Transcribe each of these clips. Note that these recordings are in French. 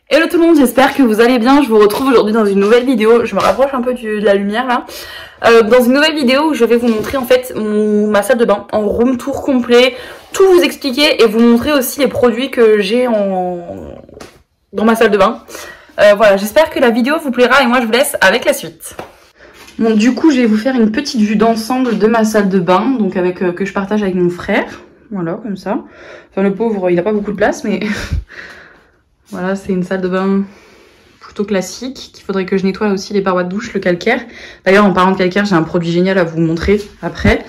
Hello tout le monde, j'espère que vous allez bien. Je vous retrouve aujourd'hui dans une nouvelle vidéo. Je me rapproche un peu de la lumière là. Dans une nouvelle vidéo où je vais vous montrer en fait ma salle de bain en room tour complet, tout vous expliquer et vous montrer aussi les produits que j'ai dans ma salle de bain. Voilà, j'espère que la vidéo vous plaira et moi je vous laisse avec la suite. Bon, du coup je vais vous faire une petite vue d'ensemble de ma salle de bain, donc que je partage avec mon frère. Voilà, comme ça. Enfin le pauvre, il n'a pas beaucoup de place mais... Voilà, c'est une salle de bain plutôt classique, qu'il faudrait que je nettoie aussi les parois de douche, le calcaire. D'ailleurs, en parlant de calcaire, j'ai un produit génial à vous montrer après.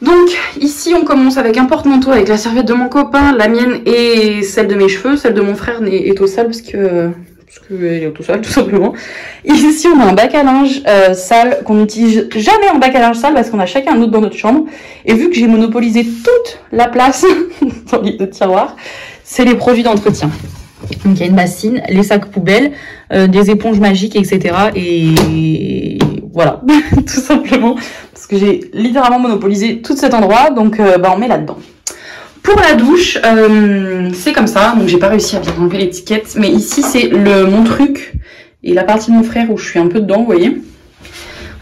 Donc, ici, on commence avec un porte-manteau avec la serviette de mon copain, la mienne et celle de mes cheveux. Celle de mon frère est au sale parce qu'elle est au sale, tout simplement. Ici, on a un bac à linge sale qu'on n'utilise jamais en bac à linge sale parce qu'on a chacun un autre dans notre chambre. Et vu que j'ai monopolisé toute la place dans les deux tiroirs, c'est les produits d'entretien. Donc il y a une bassine, les sacs poubelles, des éponges magiques, etc. Et voilà, tout simplement. Parce que j'ai littéralement monopolisé tout cet endroit, donc on met là-dedans. Pour la douche, c'est comme ça, donc j'ai pas réussi à bien enlever l'étiquette. Mais ici c'est mon truc et la partie de mon frère où je suis un peu dedans, vous voyez.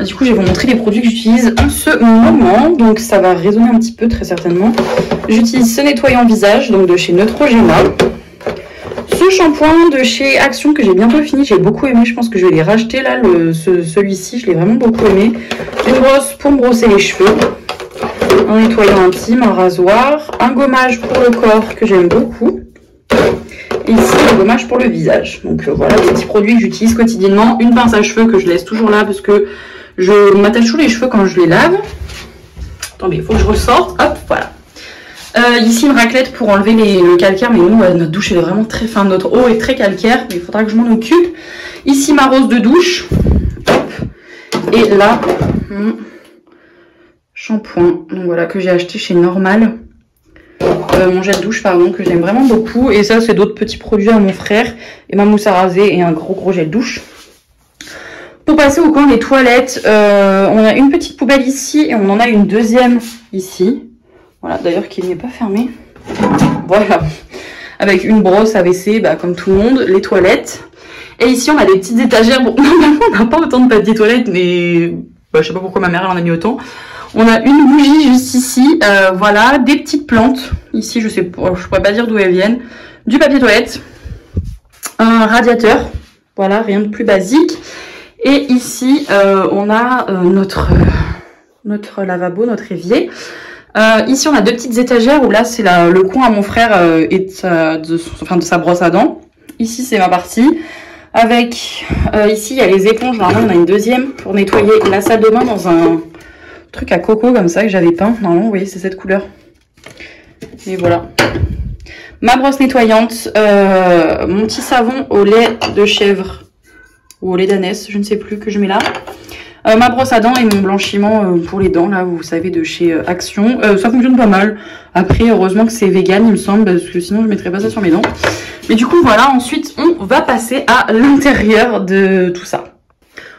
Du coup je vais vous montrer les produits que j'utilise en ce moment, donc ça va résonner un petit peu très certainement. J'utilise ce nettoyant visage, donc de chez Neutrogena. Ce shampoing de chez Action que j'ai bientôt fini, j'ai beaucoup aimé, je pense que je vais les racheter là, celui-ci, je l'ai vraiment beaucoup aimé. Une brosse pour me brosser les cheveux, un nettoyant intime, un rasoir, un gommage pour le corps que j'aime beaucoup. Et ici, un gommage pour le visage. Donc voilà les petits produits que j'utilise quotidiennement. Une pince à cheveux que je laisse toujours là parce que je m'attache toujours les cheveux quand je les lave. Attendez, il faut que je ressorte. Hop, voilà. Ici une raclette pour enlever le calcaire, mais nous notre douche elle est vraiment très fin, notre eau est très calcaire, mais il faudra que je m'en occupe. Ici ma rose de douche, hop. Et là mon shampoing, donc voilà, que j'ai acheté chez Normal, mon gel douche pardon, que j'aime vraiment beaucoup, et ça c'est d'autres petits produits à mon frère, et ma mousse à raser et un gros gel douche. Pour passer au coin des toilettes, on a une petite poubelle ici et on en a une deuxième ici. Voilà, d'ailleurs qui n'est pas fermé. Voilà. Avec une brosse à WC, comme tout le monde, les toilettes. Et ici, on a des petites étagères. Bon, normalement, on n'a pas autant de papier toilette, mais je sais pas pourquoi ma mère elle en a mis autant. On a une bougie juste ici. Voilà, des petites plantes. Ici, je pourrais pas dire d'où elles viennent. Du papier toilette. Un radiateur. Voilà, rien de plus basique. Et ici, on a notre lavabo, notre évier. Ici on a deux petites étagères où là c'est le coin à mon frère et de sa brosse à dents. Ici c'est ma partie avec ici il y a les éponges, normalement on a une deuxième pour nettoyer la salle de bain dans un truc à coco comme ça que j'avais peint. Normalement vous voyez c'est cette couleur. Et voilà. Ma brosse nettoyante, mon petit savon au lait de chèvre ou au lait d'ânesse, je ne sais plus, que je mets là. Ma brosse à dents et mon blanchiment pour les dents, là, vous savez, de chez Action. Ça fonctionne pas mal. Après, heureusement que c'est vegan, il me semble, parce que sinon je mettrais pas ça sur mes dents. Mais du coup, voilà, ensuite, on va passer à l'intérieur de tout ça.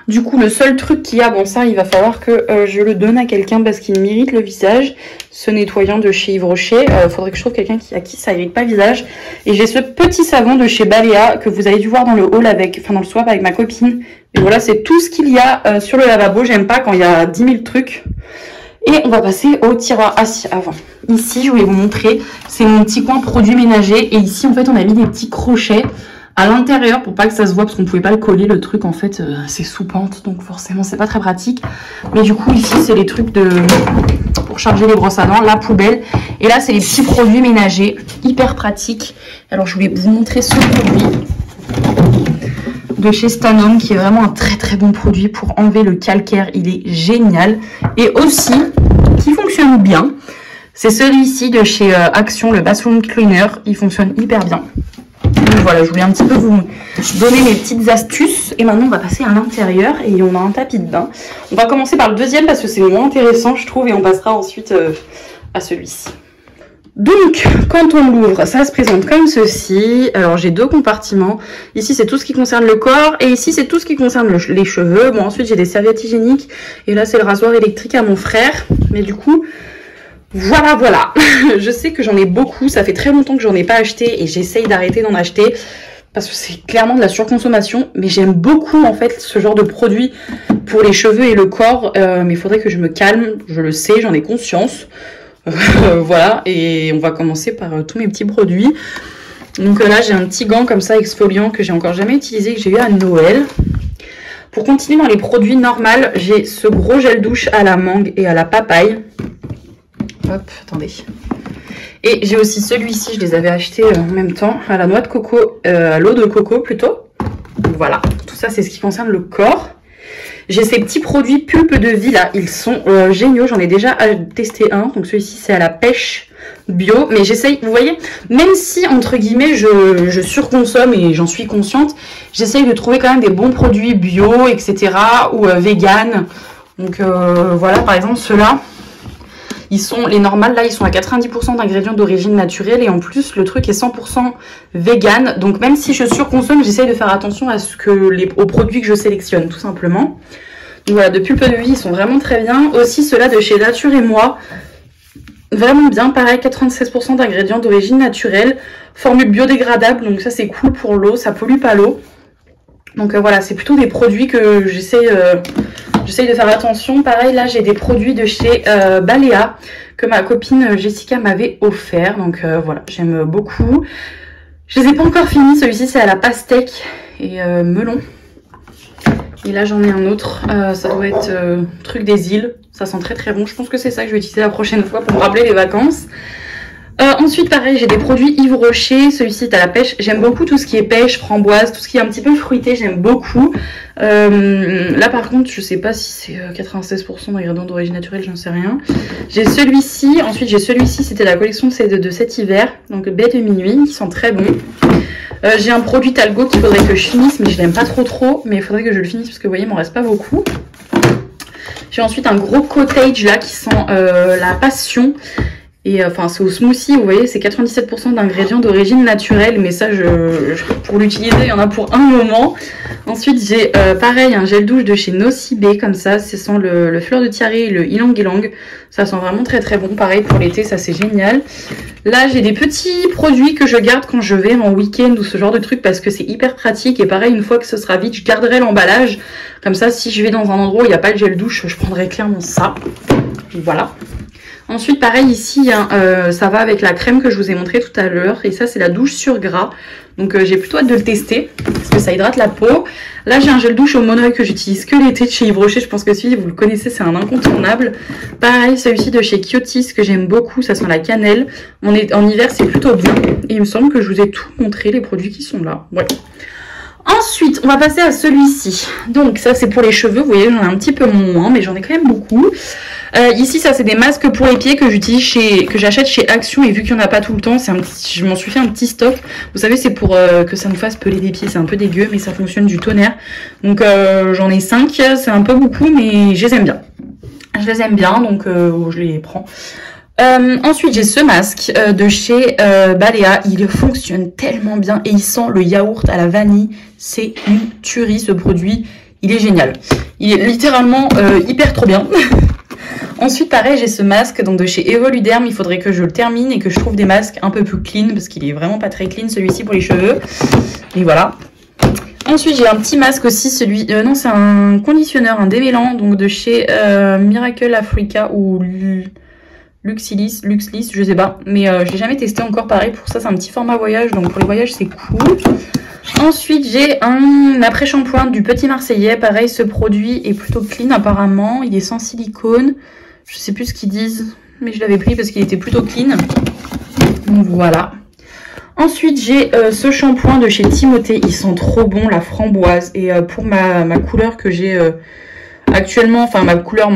Du coup, le seul truc qu'il y a, bon ça, il va falloir que je le donne à quelqu'un parce qu'il m'irrite le visage. Ce nettoyant de chez Yves Rocher, faudrait que je trouve quelqu'un à qui ça irrite pas le visage. Et j'ai ce petit savon de chez Balea que vous avez dû voir dans le haul dans le swap avec ma copine. Et voilà, c'est tout ce qu'il y a sur le lavabo. J'aime pas quand il y a 10 000 trucs. Et on va passer au tiroir. Ah si, avant. Ici, je voulais vous montrer, c'est mon petit coin produits ménagers. Et ici, en fait, on a mis des petits crochets à l'intérieur pour pas que ça se voit parce qu'on pouvait pas le coller, le truc en fait c'est sous pente donc forcément c'est pas très pratique. Mais du coup ici c'est les trucs pour charger les brosses à dents, la poubelle, et là c'est les petits produits ménagers hyper pratiques. Alors je voulais vous montrer ce produit de chez Stanome qui est vraiment un très très bon produit pour enlever le calcaire, il est génial. Et aussi qui fonctionne bien, c'est celui-ci de chez Action, le Bathroom Cleaner, il fonctionne hyper bien. Donc voilà, je voulais un petit peu vous donner mes petites astuces. Et maintenant, on va passer à l'intérieur et on a un tapis de bain. On va commencer par le deuxième parce que c'est le moins intéressant, je trouve, et on passera ensuite à celui-ci. Donc, quand on l'ouvre, ça se présente comme ceci. Alors, j'ai deux compartiments. Ici, c'est tout ce qui concerne le corps et ici, c'est tout ce qui concerne les cheveux. Bon, ensuite, j'ai des serviettes hygiéniques et là, c'est le rasoir électrique à mon frère. Mais du coup... Voilà. Je sais que j'en ai beaucoup, ça fait très longtemps que j'en ai pas acheté et j'essaye d'arrêter d'en acheter parce que c'est clairement de la surconsommation, mais j'aime beaucoup en fait ce genre de produit pour les cheveux et le corps, mais il faudrait que je me calme, je le sais, j'en ai conscience. Voilà, et on va commencer par tous mes petits produits. Donc là j'ai un petit gant comme ça exfoliant que j'ai encore jamais utilisé, que j'ai eu à Noël. Pour continuer dans les produits normaux, j'ai ce gros gel douche à la mangue et à la papaye. Hop, attendez. Et j'ai aussi celui-ci, je les avais achetés en même temps, à la noix de coco, à l'eau de coco plutôt. Voilà, tout ça c'est ce qui concerne le corps. J'ai ces petits produits pulpe de vie là, ils sont géniaux, j'en ai déjà testé un. Donc celui-ci c'est à la pêche bio, mais j'essaye, vous voyez, même si entre guillemets je surconsomme et j'en suis consciente, j'essaye de trouver quand même des bons produits bio, etc. ou vegan. Donc voilà, par exemple ceux-là. Ils sont, les normales là, ils sont à 90% d'ingrédients d'origine naturelle et en plus le truc est 100% vegan. Donc même si je surconsomme, j'essaye de faire attention à ce que aux produits que je sélectionne tout simplement. Donc voilà, de pulpe de vie, ils sont vraiment très bien. Aussi ceux-là de chez Nature et Moi, vraiment bien, pareil, 96% d'ingrédients d'origine naturelle, formule biodégradable, donc ça c'est cool pour l'eau, ça pollue pas l'eau. Donc voilà, c'est plutôt des produits que j'essaye de faire attention. Pareil, là, j'ai des produits de chez Balea que ma copine Jessica m'avait offert. Donc voilà, j'aime beaucoup. Je les ai pas encore finis. Celui-ci, c'est à la pastèque et melon. Et là, j'en ai un autre. Ça doit être truc des îles. Ça sent très très bon. Je pense que c'est ça que je vais utiliser la prochaine fois pour me rappeler les vacances. Ensuite, pareil, j'ai des produits Yves Rocher. Celui-ci est à la pêche. J'aime beaucoup tout ce qui est pêche, framboise, tout ce qui est un petit peu fruité. J'aime beaucoup. Là, par contre, je sais pas si c'est 96% d'ingrédients d'origine naturelle, j'en sais rien. J'ai celui-ci. Ensuite, j'ai celui-ci. C'était la collection de cet hiver. Donc, baie de minuit, qui sent très bon. J'ai un produit Talgo qu'il faudrait que je finisse, mais je l'aime pas trop. Mais il faudrait que je le finisse parce que vous voyez, il m'en reste pas beaucoup. J'ai ensuite un gros cottage là qui sent la passion. Et enfin c'est au smoothie, vous voyez, c'est 97% d'ingrédients d'origine naturelle, mais ça pour l'utiliser il y en a pour un moment. Ensuite j'ai pareil un gel douche de chez Nocibé comme ça sent le fleur de tiare et le ylang ylang. Ça sent vraiment très très bon, pareil pour l'été, ça c'est génial. Là j'ai des petits produits que je garde quand je vais en week-end ou ce genre de truc parce que c'est hyper pratique. Et pareil, une fois que ce sera vide, je garderai l'emballage. Comme ça si je vais dans un endroit où il n'y a pas de gel douche, je prendrai clairement ça. Et voilà. Ensuite, pareil, ici, ça va avec la crème que je vous ai montré tout à l'heure. Et ça, c'est la douche sur gras. Donc, j'ai plutôt hâte de le tester parce que ça hydrate la peau. Là, j'ai un gel douche au monoeil que j'utilise que l'été de chez Yves Rocher. Je pense que celui-ci, vous le connaissez, c'est un incontournable. Pareil, celui-ci de chez Kyotis que j'aime beaucoup. Ça sent la cannelle. En hiver, c'est plutôt bien. Et il me semble que je vous ai tout montré, les produits qui sont là. Ouais. Ensuite, on va passer à celui-ci. Donc, ça, c'est pour les cheveux. Vous voyez, j'en ai un petit peu moins, mais j'en ai quand même beaucoup. Ici, ça, c'est des masques pour les pieds que j'utilise que j'achète chez Action. Et vu qu'il n'y en a pas tout le temps, je m'en suis fait un petit stock. Vous savez, c'est pour que ça nous fasse peler des pieds. C'est un peu dégueu, mais ça fonctionne du tonnerre. Donc, j'en ai 5. C'est un peu beaucoup, mais je les aime bien. Je les aime bien, donc je les prends. Ensuite, j'ai ce masque de chez Balea. Il fonctionne tellement bien et il sent le yaourt à la vanille. C'est une tuerie, ce produit. Il est génial. Il est littéralement hyper trop bien. Ensuite, pareil, j'ai ce masque donc de chez Evoluderm. Il faudrait que je le termine et que je trouve des masques un peu plus clean parce qu'il est vraiment pas très clean celui-ci pour les cheveux. Et voilà. Ensuite, j'ai un petit masque aussi, non, c'est un conditionneur, un démêlant donc de chez Miracle Africa ou Luxlis, je sais pas. Mais je l'ai jamais testé encore, pareil. Pour ça, c'est un petit format voyage. Donc pour les voyages, c'est cool. Ensuite, j'ai un après-shampoing du Petit Marseillais. Pareil, ce produit est plutôt clean apparemment. Il est sans silicone. Je sais plus ce qu'ils disent, mais je l'avais pris parce qu'il était plutôt clean. Donc voilà. Ensuite, j'ai ce shampoing de chez Timothée. Il sent trop bon, la framboise. Et pour ma couleur que j'ai actuellement, enfin ma couleur,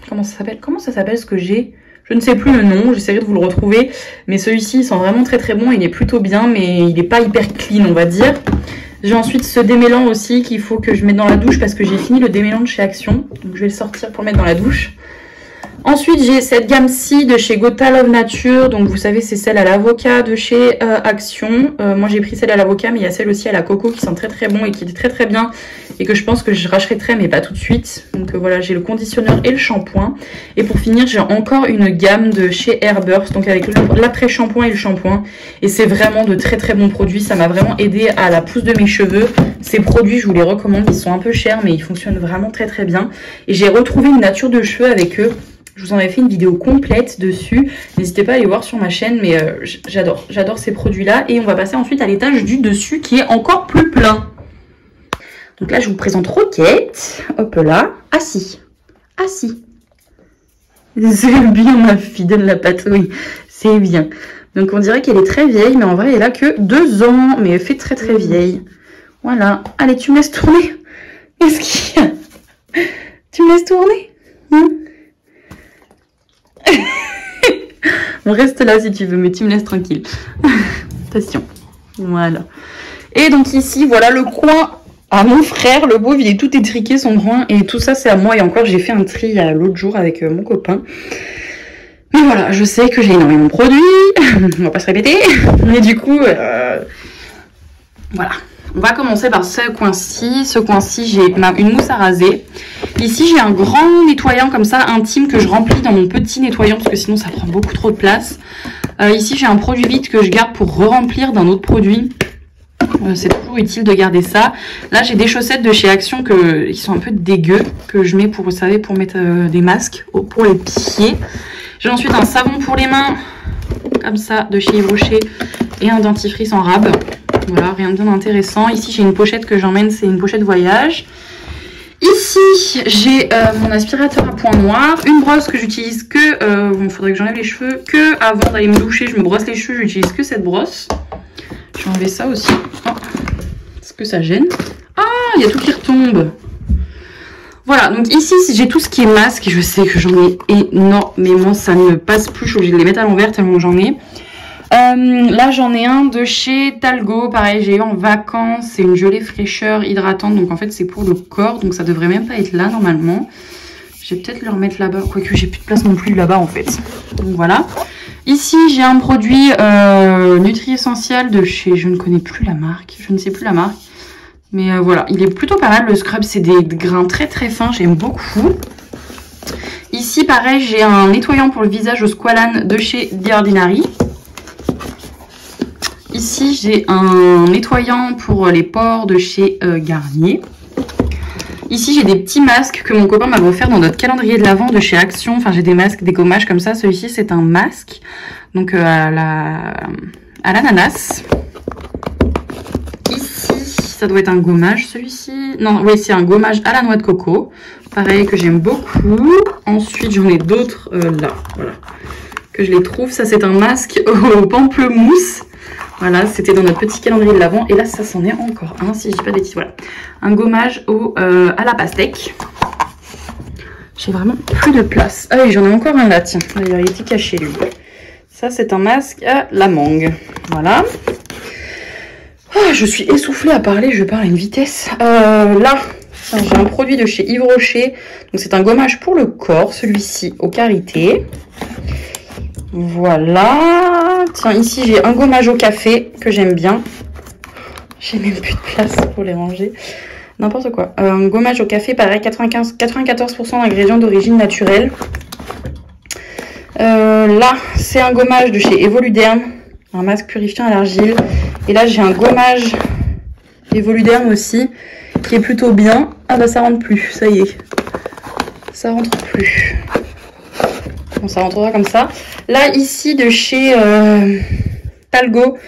Comment ça s'appelle ce que j'ai? Je ne sais plus le nom, j'essaierai de vous le retrouver. Mais celui-ci, il sent vraiment très très bon. Il est plutôt bien, mais il n'est pas hyper clean, on va dire. J'ai ensuite ce démêlant aussi qu'il faut que je mette dans la douche parce que j'ai fini le démêlant de chez Action. Donc je vais le sortir pour le mettre dans la douche. Ensuite, j'ai cette gamme-ci de chez Gotha Love Nature. Donc, vous savez, c'est celle à l'avocat de chez Action. Moi, j'ai pris celle à l'avocat, mais il y a celle aussi à la coco qui sent très très bon et qui est très très bien. et que je pense que je rachèterai mais pas tout de suite. Donc voilà, j'ai le conditionneur et le shampoing. Et pour finir, j'ai encore une gamme de chez Airburst, donc avec l'après-shampoing et le shampoing. Et c'est vraiment de très très bons produits, ça m'a vraiment aidé à la pousse de mes cheveux. Ces produits, je vous les recommande, ils sont un peu chers mais ils fonctionnent vraiment très très bien. Et j'ai retrouvé une nature de cheveux avec eux. Je vous en ai fait une vidéo complète dessus. N'hésitez pas à aller voir sur ma chaîne, mais j'adore ces produits-là. Et on va passer ensuite à l'étage du dessus qui est encore plus plein. Donc là, je vous présente Roquette. Hop là. Assis. Assis. C'est bien, ma fille, donne la patrouille. C'est bien. Donc on dirait qu'elle est très vieille, mais en vrai, elle a que 2 ans. Mais elle fait très très vieille. Voilà. Allez, tu me laisses tourner. Qu'est-ce qu'il y a? Tu me laisses tourner? On reste là si tu veux, mais tu me laisses tranquille. Attention. Voilà. Et donc ici, voilà le coin à mon frère. Le beauf, il est tout étriqué, son coin. Et tout ça, c'est à moi. Et encore, j'ai fait un tri l'autre jour avec mon copain. Mais voilà, je sais que j'ai énormément de produits. On va pas se répéter. Mais du coup, voilà. On va commencer par ce coin-ci. Ce coin-ci, j'ai une mousse à raser. Ici, j'ai un grand nettoyant comme ça, intime, que je remplis dans mon petit nettoyant parce que sinon, ça prend beaucoup trop de place. Ici, j'ai un produit vide que je garde pour re-remplir d'un autre produit. C'est toujours utile de garder ça. Là, j'ai des chaussettes de chez Action qui sont un peu dégueu, que je mets pour, vous savez, pour mettre des masques pour les pieds. J'ai ensuite un savon pour les mains, comme ça, de chez Yves Rocher, et un dentifrice en rab. Voilà, rien de bien intéressant. Ici, j'ai une pochette que j'emmène, c'est une pochette voyage. Ici, j'ai mon aspirateur à points noirs, une brosse que j'utilise que, bon, faudrait que j'enlève les cheveux, que avant d'aller me doucher, je me brosse les cheveux, j'utilise que cette brosse. Je vais enlever ça aussi. Oh, est-ce que ça gêne? Ah, il y a tout qui retombe. Voilà, donc ici, j'ai tout ce qui est masque. Je sais que j'en ai énormément, ça ne passe plus. Je suis obligée de les mettre à l'envers tellement j'en ai. Là, j'en ai un de chez Talgo. Pareil, j'ai eu en vacances. C'est une gelée fraîcheur hydratante. Donc, en fait, c'est pour le corps. Donc, ça devrait même pas être là, normalement. Je vais peut-être le remettre là-bas. Quoique, j'ai plus de place non plus là-bas, en fait. Donc, voilà. Ici, j'ai un produit Nutri-Essentiel de chez... Je ne connais plus la marque. Je ne sais plus la marque. Mais voilà, il est plutôt pas mal. Le scrub, c'est des grains très très fins. J'aime beaucoup. Ici, pareil, j'ai un nettoyant pour le visage au Squalane de chez The Ordinary. Ici, j'ai un nettoyant pour les pores de chez Garnier. Ici, j'ai des petits masques que mon copain m'a offert dans notre calendrier de l'Avent de chez Action. Enfin, j'ai des masques, des gommages comme ça. Celui-ci, c'est un masque. Donc, à l'ananas. Ça doit être un gommage, celui-ci. Non, oui, c'est un gommage à la noix de coco. Pareil, que j'aime beaucoup. Ensuite, j'en ai d'autres là, voilà, que je les trouve. Ça, c'est un masque au pamplemousse. Voilà, c'était dans notre petit calendrier de l'Avent. Et là, ça s'en est encore un, si je dis pas de bêtises. Voilà, un gommage à la pastèque. J'ai vraiment plus de place. Ah oui, j'en ai encore un là, tiens. D'ailleurs, il était caché, lui. Ça, c'est un masque à la mangue. Voilà. Oh, je suis essoufflée à parler, je parle à une vitesse. Là, j'ai un produit de chez Yves Rocher. Donc, c'est un gommage pour le corps, celui-ci au karité. Voilà. Tiens, ici, j'ai un gommage au café que j'aime bien. J'ai même plus de place pour les ranger. N'importe quoi. Un gommage au café, pareil, 94% d'ingrédients d'origine naturelle. Là, c'est un gommage de chez Evoluderm. Un masque purifiant à l'argile. Et là, j'ai un gommage Evoluderm aussi, qui est plutôt bien. Ah bah, ça rentre plus, ça y est. Ça rentre plus. Bon, ça rentrera comme ça. Là, ici, de chez Talgo,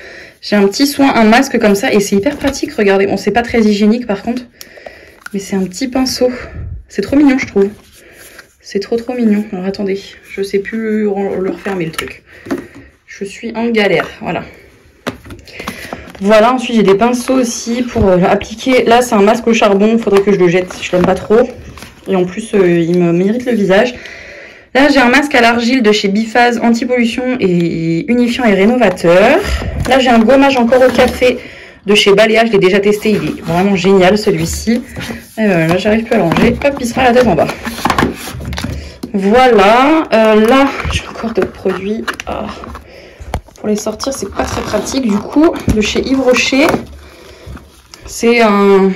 j'ai un petit soin, un masque comme ça. Et c'est hyper pratique, regardez. Bon, c'est pas très hygiénique, par contre. Mais c'est un petit pinceau. C'est trop mignon, je trouve. C'est trop mignon. Alors, attendez. Je sais plus le refermer, le truc. Je suis en galère, voilà. Voilà, ensuite j'ai des pinceaux aussi pour appliquer. Là, c'est un masque au charbon, il faudrait que je le jette, je l'aime pas trop. Et en plus, il me mérite le visage. Là, j'ai un masque à l'argile de chez Biphase, anti-pollution et unifiant et rénovateur. Là, j'ai un gommage encore au café de chez Baléa, je l'ai déjà testé, il est vraiment génial celui-ci. Là, j'arrive plus à ranger, hop, il sera la tête en bas. Voilà, là, j'ai encore d'autres produits. Ah. Pour les sortir, c'est pas très pratique. Du coup, de chez Yves Rocher, c'est un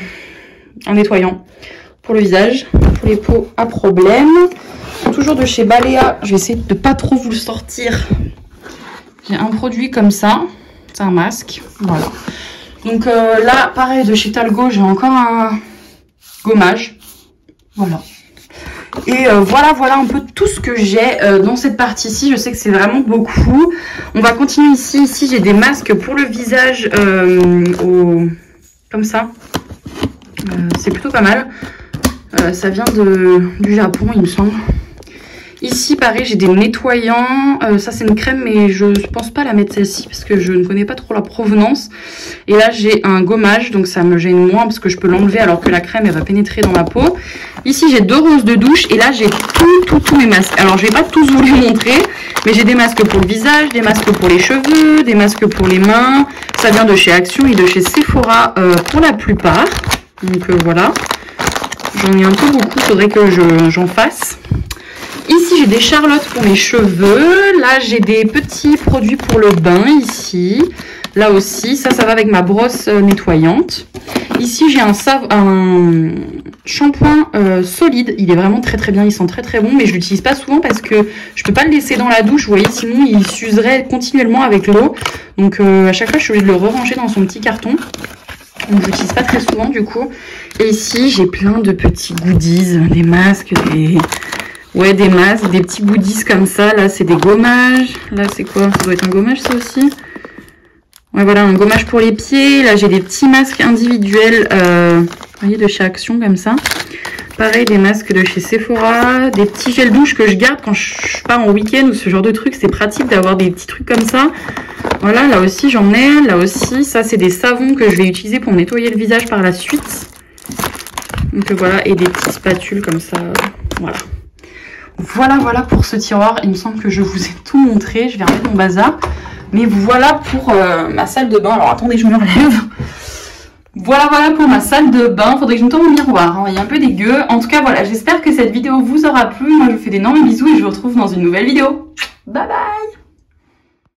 un nettoyant pour le visage, pour les peaux à problème. Toujours de chez Balea, je vais essayer de pas trop vous le sortir. J'ai un produit comme ça, c'est un masque, voilà. Donc là, pareil, de chez Talgo, j'ai encore un gommage, voilà. Et voilà un peu tout ce que j'ai dans cette partie-ci. Je sais que c'est vraiment beaucoup. On va continuer ici. Ici, j'ai des masques pour le visage comme ça. C'est plutôt pas mal. Ça vient du Japon, il me semble. Ici, pareil, j'ai des nettoyants. Ça, c'est une crème, mais je pense pas la mettre celle-ci parce que je ne connais pas trop la provenance. Et là, j'ai un gommage, donc ça me gêne moins parce que je peux l'enlever alors que la crème, elle va pénétrer dans ma peau. Ici, j'ai 2 roses de douche et là, j'ai tous mes masques. Alors, je vais pas tous vous les montrer, mais j'ai des masques pour le visage, des masques pour les cheveux, des masques pour les mains. Ça vient de chez Action et de chez Sephora pour la plupart. Donc, voilà. J'en ai un peu beaucoup, faudrait que j'en fasse. Ici, j'ai des charlottes pour mes cheveux. Là, j'ai des petits produits pour le bain ici. Là aussi, ça va avec ma brosse nettoyante. Ici, j'ai un shampoing solide. Il est vraiment très bien. Il sent très bon, mais je l'utilise pas souvent parce que je peux pas le laisser dans la douche. Vous voyez, sinon, il s'userait continuellement avec l'eau. Donc, à chaque fois, je suis obligée de le ranger dans son petit carton. Donc, je l'utilise pas très souvent, du coup. Et ici, j'ai plein de petits goodies, des masques, des masques, des petits goodies comme ça. Là, c'est des gommages. Là, c'est quoi? Ça doit être un gommage, ça aussi. Ouais, voilà, un gommage pour les pieds. Là, j'ai des petits masques individuels, vous voyez, de chez Action, comme ça. Pareil, des masques de chez Sephora. Des petits gels douche que je garde quand je pars en week-end ou ce genre de trucs. C'est pratique d'avoir des petits trucs comme ça. Voilà, là aussi, j'en ai. Là aussi, ça, c'est des savons que je vais utiliser pour nettoyer le visage par la suite. Donc, voilà, et des petites spatules comme ça. Voilà. Voilà pour ce tiroir. Il me semble que je vous ai tout montré. Je vais remettre mon bazar. Mais voilà pour ma salle de bain. Alors attendez, je me relève. Voilà pour ma salle de bain. Faudrait que je me tourne au miroir, hein. Il est un peu dégueu. En tout cas, voilà, j'espère que cette vidéo vous aura plu. Moi, je vous fais d'énormes bisous et je vous retrouve dans une nouvelle vidéo. Bye bye.